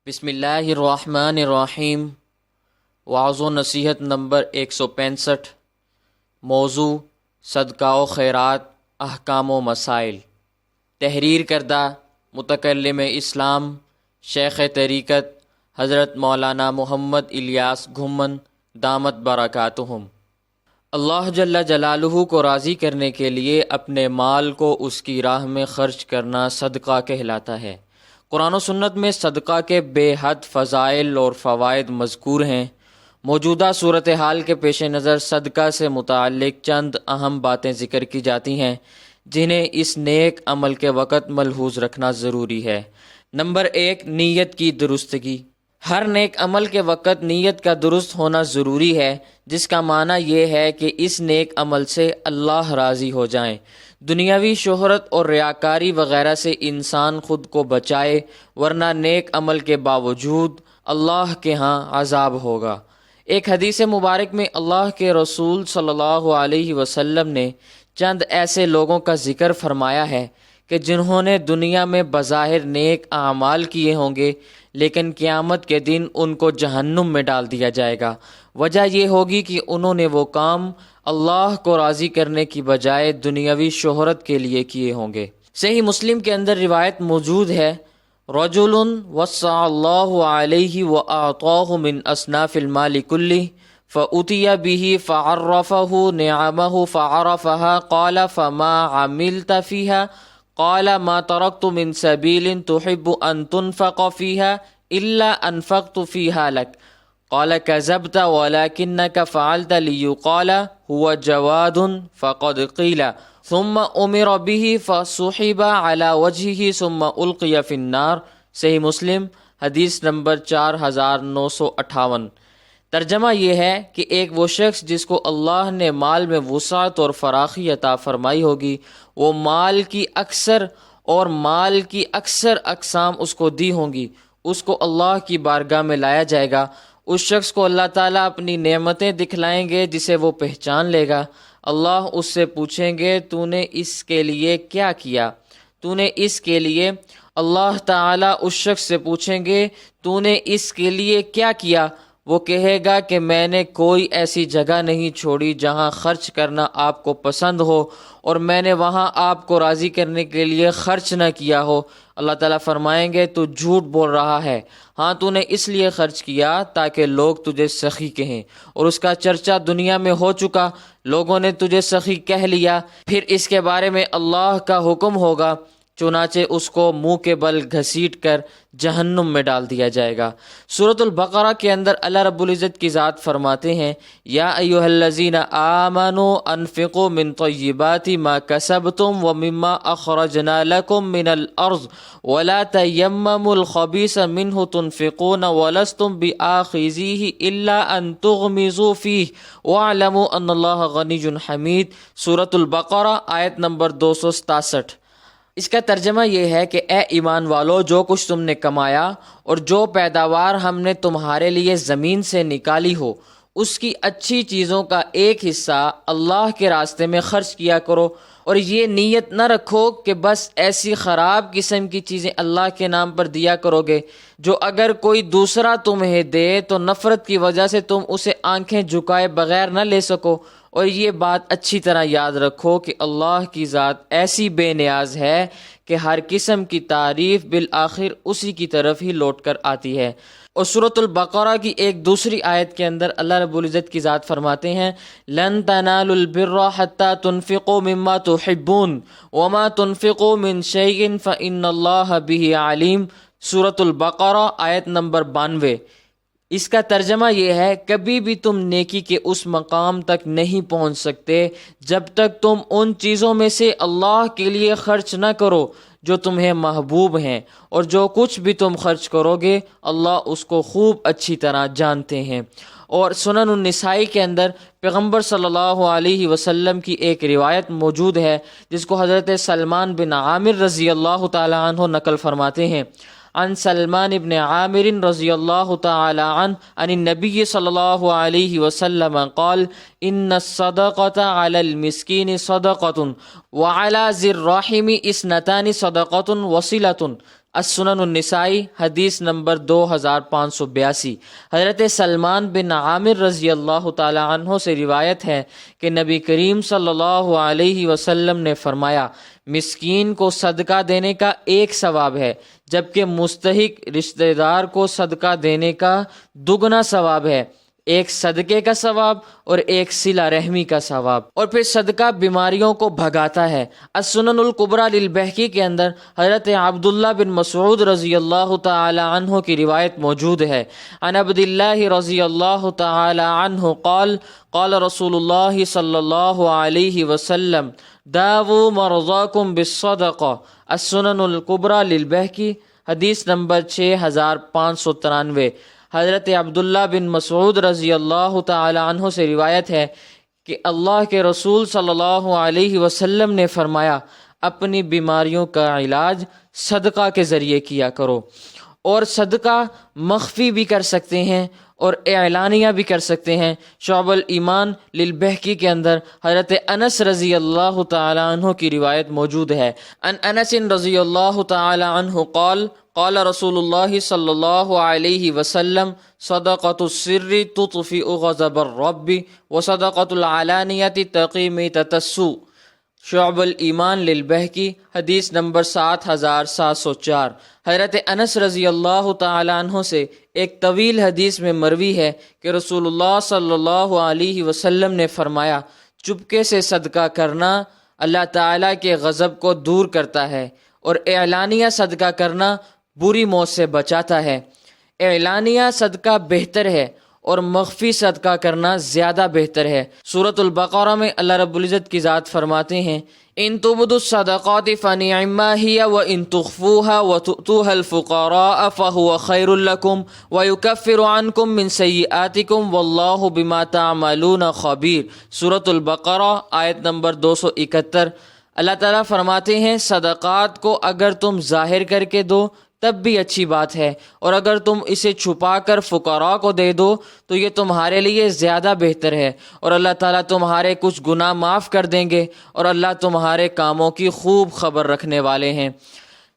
بسم اللہ الرحمن الرحیم۔ وعظ و نصیحت نمبر 165۔ موضوع صدقہ و خیرات، احکام و مسائل۔ تحریر کردہ متکلم اسلام شیخ طریقت حضرت مولانا محمد الیاس گھمن دامت برکاتہم۔ اللہ جل جلالہ کو راضی کرنے کے لیے اپنے مال کو اس کی راہ میں خرچ کرنا صدقہ کہلاتا ہے۔ قرآن و سنت میں صدقہ کے بے حد فضائل اور فوائد مذکور ہیں۔ موجودہ صورتحال کے پیش نظر صدقہ سے متعلق چند اہم باتیں ذکر کی جاتی ہیں جنہیں اس نیک عمل کے وقت ملحوظ رکھنا ضروری ہے۔ نمبر 1، نیت کی درستگی۔ ہر نیک عمل کے وقت نیت کا درست ہونا ضروری ہے، جس کا معنی یہ ہے کہ اس نیک عمل سے اللہ راضی ہو جائیں۔ دنیاوی شہرت اور ریاکاری وغیرہ سے انسان خود کو بچائے، ورنہ نیک عمل کے باوجود اللہ کے ہاں عذاب ہوگا۔ ایک حدیث مبارک میں اللہ کے رسول صلی اللہ علیہ وسلم نے چند ایسے لوگوں کا ذکر فرمایا ہے کہ جنہوں نے دنیا میں بظاہر نیک اعمال کیے ہوں گے، لیکن قیامت کے دن ان کو جہنم میں ڈال دیا جائے گا۔ وجہ یہ ہوگی کہ انہوں نے وہ کام اللہ کو راضی کرنے کی بجائے دنیاوی شہرت کے لیے کیے ہوں گے۔ صحیح مسلم کے اندر روایت موجود ہے، رجل وسع اللہ علیہ واعطاہ من اصناف المال کلہ فأتی به فعرفه نعمه فعرفها قال فما عملت فيها قال ما تركت من سبيل تحب أن تنفق فيها إلا أنفقت فيها لك قال كذبت ولكنك فعلت ليقال هو جواد فقد قيل ثم أمر به فسحب على وجهه ثم ألقي في النار۔ صحیح مسلم حدیث نمبر 4958۔ ترجمہ یہ ہے کہ ایک وہ شخص جس کو اللہ نے مال میں وسعت اور فراخی عطا فرمائی ہوگی، وہ مال کی اکثر اقسام اس کو دی ہوں گی، اس کو اللہ کی بارگاہ میں لایا جائے گا۔ اس شخص کو اللہ تعالیٰ اپنی نعمتیں دکھلائیں گے جسے وہ پہچان لے گا۔ اللہ اس سے پوچھیں گے تو نے اس کے لیے کیا کیا؟ تو نے اس کے لیے اللہ تعالیٰ اس شخص سے پوچھیں گے تو نے اس کے لیے کیا کیا؟ وہ کہے گا کہ میں نے کوئی ایسی جگہ نہیں چھوڑی جہاں خرچ کرنا آپ کو پسند ہو اور میں نے وہاں آپ کو راضی کرنے کے لیے خرچ نہ کیا ہو۔ اللہ تعالیٰ فرمائیں گے تو جھوٹ بول رہا ہے، ہاں تو نے اس لیے خرچ کیا تاکہ لوگ تجھے سخی کہیں، اور اس کا چرچا دنیا میں ہو چکا، لوگوں نے تجھے سخی کہہ لیا، پھر اس کے بارے میں اللہ کا حکم ہوگا، چنانچہ اس کو منہ کے بل گھسیٹ کر جہنم میں ڈال دیا جائے گا۔ سورۃ البقرہ کے اندر اللہ رب العزت کی ذات فرماتے ہیں، یا ایھا الذین آمنوا انفقوا من طیبات ما کسبتم ومما اخرجنا لکم من الارض ولا تیمموا الخبیث منہ تنفقون ولستم بآخذیہ الا ان تغمضوا فیہ واعلموا ان اللہ غنی حمید۔ سورۃ البقرہ آیت نمبر 267۔ اس کا ترجمہ یہ ہے کہ اے ایمان والو، جو کچھ تم نے کمایا اور جو پیداوار ہم نے تمہارے لیے زمین سے نکالی ہو، اس کی اچھی چیزوں کا ایک حصہ اللہ کے راستے میں خرچ کیا کرو، اور یہ نیت نہ رکھو کہ بس ایسی خراب قسم کی چیزیں اللہ کے نام پر دیا کرو گے جو اگر کوئی دوسرا تمہیں دے تو نفرت کی وجہ سے تم اسے آنکھیں جھکائے بغیر نہ لے سکو۔ اور یہ بات اچھی طرح یاد رکھو کہ اللہ کی ذات ایسی بے نیاز ہے کہ ہر قسم کی تعریف بالآخر اسی کی طرف ہی لوٹ کر آتی ہے۔ اور سورۃ البقرہ کی ایک دوسری آیت کے اندر اللہ رب العزت کی ذات فرماتے ہیں، لن تنالوا البر حتى تنفقوا مما تحبون وما تنفقوا من شيء فإن الله به علیم۔ سورۃ البقرہ آیت نمبر 92۔ اس کا ترجمہ یہ ہے، کبھی بھی تم نیکی کے اس مقام تک نہیں پہنچ سکتے جب تک تم ان چیزوں میں سے اللہ کے لیے خرچ نہ کرو جو تمہیں محبوب ہیں، اور جو کچھ بھی تم خرچ کرو گے اللہ اس کو خوب اچھی طرح جانتے ہیں۔ اور سنن النسائی کے اندر پیغمبر صلی اللہ علیہ وسلم کی ایک روایت موجود ہے جس کو حضرت سلمان بن عامر رضی اللہ تعالی عنہ نقل فرماتے ہیں، عن سلمان بن عامر رضی اللہ تعالی عنہ عن النبی صلی اللہ علیہ وسلم قال ان الصدقۃ علی المسکین صدقۃ وعلی ذی الرحم اثنتان صدقۃ وصلۃ السنن النسائی حدیث نمبر 2582۔ حضرت سلمان بن عامر رضی اللہ تعالی عنہ سے روایت ہے کہ نبی کریم صلی اللہ علیہ وسلم نے فرمایا، مسکین کو صدقہ دینے کا ایک ثواب ہے، جبکہ مستحق رشتہ دار کو صدقہ دینے کا دگنا ثواب ہے، ایک صدقے کا ثواب اور ایک صلہ رحمی کا ثواب۔ اور پھر صدقہ بیماریوں کو بھگاتا ہے۔ السنن الکبریٰ للبیہقی کے اندر حضرت عبداللہ بن مسعود رضی اللہ تعالی عنہ کی روایت موجود ہے۔ عن عبداللہ رضی اللہ تعالی عنہ قال قال رسول اللہ صلی اللہ علیہ وسلم داووا مرضاکم بالصدقہ۔ السنن الکبریٰ للبیہقی حدیث نمبر 6593۔ حضرت عبداللہ بن مسعود رضی اللہ تعالی عنہ سے روایت ہے کہ اللہ کے رسول صلی اللہ علیہ وسلم نے فرمایا، اپنی بیماریوں کا علاج صدقہ کے ذریعے کیا کرو، اور صدقہ مخفی بھی کر سکتے ہیں اور اعلانیہ بھی کر سکتے ہیں۔ شعب الایمان للبیہقی کے اندر حضرت انس رضی اللہ تعالی عنہ کی روایت موجود ہے۔ ان انس رضی اللہ تعالی عنہ قال قال رسول اللہ صلی اللہ علیہ وسلم صدقۃ السر تطفئ غضب الرب وصدقۃ العلانیۃ تقی میتۃ السوء۔ شعب الایمان للبیہقی حدیث نمبر 7704۔ حضرت انس رضی اللہ تعالی عنہ سے ایک طویل حدیث میں مروی ہے کہ رسول اللہ صلی اللہ علیہ وسلم نے فرمایا، چپکے سے صدقہ کرنا اللہ تعالیٰ کے غضب کو دور کرتا ہے، اور اعلانیہ صدقہ کرنا بری موت سے بچاتا ہے۔ اعلانیہ صدقہ بہتر ہے اور مخفی صدقہ کرنا زیادہ بہتر ہے۔ سورۃ البقرہ میں اللہ رب العزت کی ذات فرماتے ہیں، ان تبدوا الصدقات فنعما هي وان تخفوها وتؤتوها الفقراء فهو خير لكم ويكفر عنكم من سيئاتكم والله بما تعملون خبير۔ سورۃ البقرہ آیت نمبر 271۔ اللہ تعالیٰ فرماتے ہیں، صدقات کو اگر تم ظاہر کر کے دو تب بھی اچھی بات ہے، اور اگر تم اسے چھپا کر فقراء کو دے دو تو یہ تمہارے لیے زیادہ بہتر ہے، اور اللہ تعالیٰ تمہارے کچھ گناہ معاف کر دیں گے، اور اللہ تمہارے کاموں کی خوب خبر رکھنے والے ہیں۔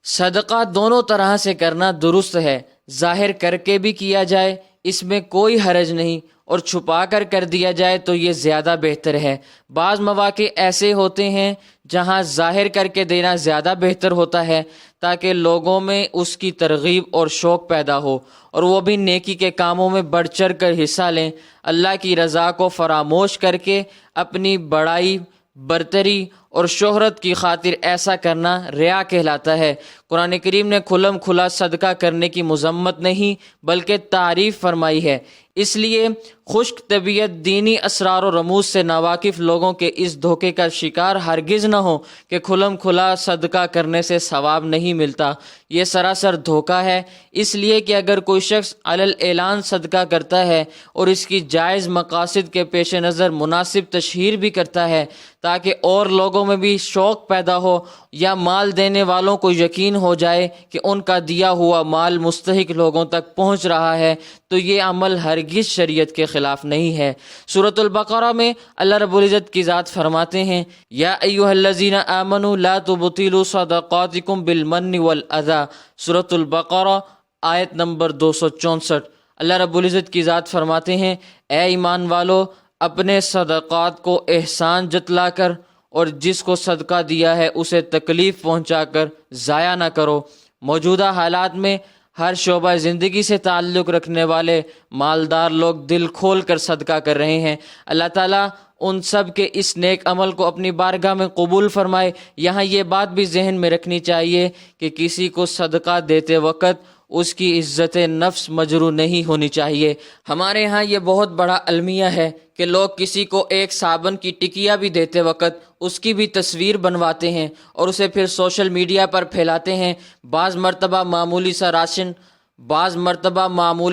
صدقہ دونوں طرح سے کرنا درست ہے، ظاہر کر کے بھی کیا جائے اس میں کوئی حرج نہیں، اور چھپا کر دیا جائے تو یہ زیادہ بہتر ہے۔ بعض مواقع ایسے ہوتے ہیں جہاں ظاہر کر کے دینا زیادہ بہتر ہوتا ہے تاکہ لوگوں میں اس کی ترغیب اور شوق پیدا ہو، اور وہ بھی نیکی کے کاموں میں بڑھ چڑھ کر حصہ لیں۔ اللہ کی رضا کو فراموش کر کے اپنی بڑائی، برتری اور شہرت کی خاطر ایسا کرنا ریا کہلاتا ہے۔ قرآن کریم نے کھلم کھلا صدقہ کرنے کی مذمت نہیں بلکہ تعریف فرمائی ہے۔ اس لیے خشک طبیعت دینی اسرار و رموز سے ناواقف لوگوں کے اس دھوکے کا شکار ہرگز نہ ہو کہ کھلم کھلا صدقہ کرنے سے ثواب نہیں ملتا۔ یہ سراسر دھوکہ ہے، اس لیے کہ اگر کوئی شخص علی الاعلان صدقہ کرتا ہے اور اس کی جائز مقاصد کے پیش نظر مناسب تشہیر بھی کرتا ہے تاکہ اور لوگوں میں بھی شوق پیدا ہو، یا مال دینے والوں کو یقین ہو جائے کہ ان کا دیا ہوا مال مستحق لوگوں تک پہنچ رہا ہے، تو یہ عمل ہرگز شریعت کے خلاف نہیں ہے۔ سورۃ البقرہ میں اللہ رب العزت کی ذات فرماتے ہیں، یا ایھا الذین آمنوا لا تبطلوا صدقاتکم بالمن والاذی۔ سورۃ البقرہ آیت نمبر 264۔ اللہ رب العزت کی ذات فرماتے ہیں، اے ایمان والو، اپنے صدقات کو احسان جتلا کر اور جس کو صدقہ دیا ہے اسے تکلیف پہنچا کر ضائع نہ کرو۔ موجودہ حالات میں ہر شعبہ زندگی سے تعلق رکھنے والے مالدار لوگ دل کھول کر صدقہ کر رہے ہیں۔ اللہ تعالیٰ ان سب کے اس نیک عمل کو اپنی بارگاہ میں قبول فرمائے۔ یہاں یہ بات بھی ذہن میں رکھنی چاہیے کہ کسی کو صدقہ دیتے وقت اس کی عزت نفس مجروح نہیں ہونی چاہیے۔ ہمارے ہاں یہ بہت بڑا المیہ ہے کہ لوگ کسی کو ایک صابن کی ٹکیا بھی دیتے وقت اس کی بھی تصویر بنواتے ہیں اور اسے پھر سوشل میڈیا پر پھیلاتے ہیں۔ بعض مرتبہ معمولی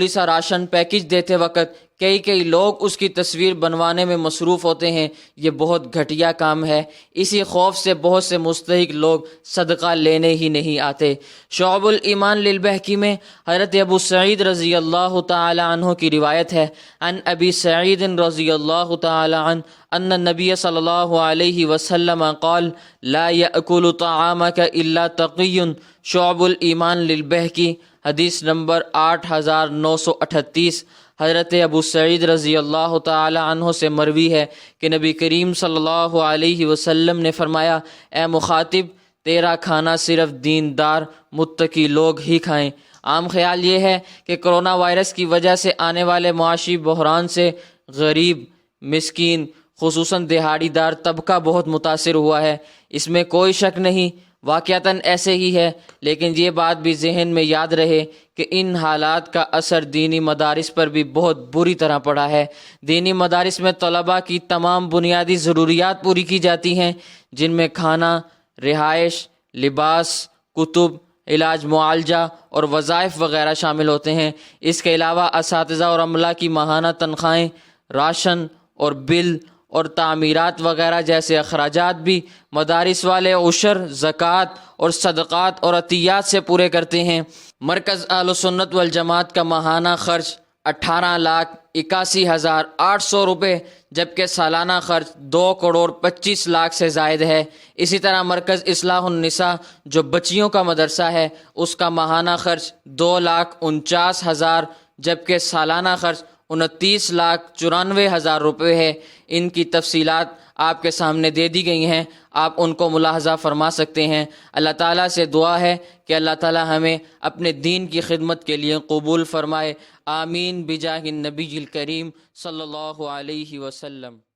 سا راشن پیکج دیتے وقت کئی لوگ اس کی تصویر بنوانے میں مصروف ہوتے ہیں، یہ بہت گھٹیا کام ہے۔ اسی خوف سے بہت سے مستحق لوگ صدقہ لینے ہی نہیں آتے۔ شعب الایمان للبہقی میں حضرت ابو سعید رضی اللہ تعالی عنہ کی روایت ہے، عن ابی سعید رضی اللہ تعالی عنہ ان النبی صلی اللہ علیہ وسلم قال لا یأکل طعامک الا تقی۔ شعب الایمان للبہقی، حدیث نمبر 8938۔ حضرت ابو سعید رضی اللہ تعالی عنہ سے مروی ہے کہ نبی کریم صلی اللہ علیہ وسلم نے فرمایا، اے مخاطب، تیرا کھانا صرف دیندار متقی لوگ ہی کھائیں۔ عام خیال یہ ہے کہ کرونا وائرس کی وجہ سے آنے والے معاشی بحران سے غریب، مسکین، خصوصاً دہاڑی دار طبقہ بہت متاثر ہوا ہے، اس میں کوئی شک نہیں، واقعتاً ایسے ہی ہے، لیکن یہ بات بھی ذہن میں یاد رہے کہ ان حالات کا اثر دینی مدارس پر بھی بہت بری طرح پڑا ہے۔ دینی مدارس میں طلباء کی تمام بنیادی ضروریات پوری کی جاتی ہیں، جن میں کھانا، رہائش، لباس، کتب، علاج معالجہ اور وظائف وغیرہ شامل ہوتے ہیں۔ اس کے علاوہ اساتذہ اور عملہ کی ماہانہ تنخواہیں، راشن اور بل اور تعمیرات وغیرہ جیسے اخراجات بھی مدارس والے عشر، زکوٰۃ اور صدقات اور عطیات سے پورے کرتے ہیں۔ مرکز اہل سنت والجماعت کا ماہانہ خرچ 18,81,800 روپے، جبکہ سالانہ خرچ 2,25,00,000 سے زائد ہے۔ اسی طرح مرکز اصلاح النساء جو بچیوں کا مدرسہ ہے، اس کا ماہانہ خرچ 2,49,000 جبکہ سالانہ خرچ 29,94,000 روپے ہے۔ ان کی تفصیلات آپ کے سامنے دے دی گئی ہیں، آپ ان کو ملاحظہ فرما سکتے ہیں۔ اللہ تعالیٰ سے دعا ہے کہ اللہ تعالیٰ ہمیں اپنے دین کی خدمت کے لیے قبول فرمائے۔ آمین بجاہ النبی الکریم صلی اللہ علیہ وسلم۔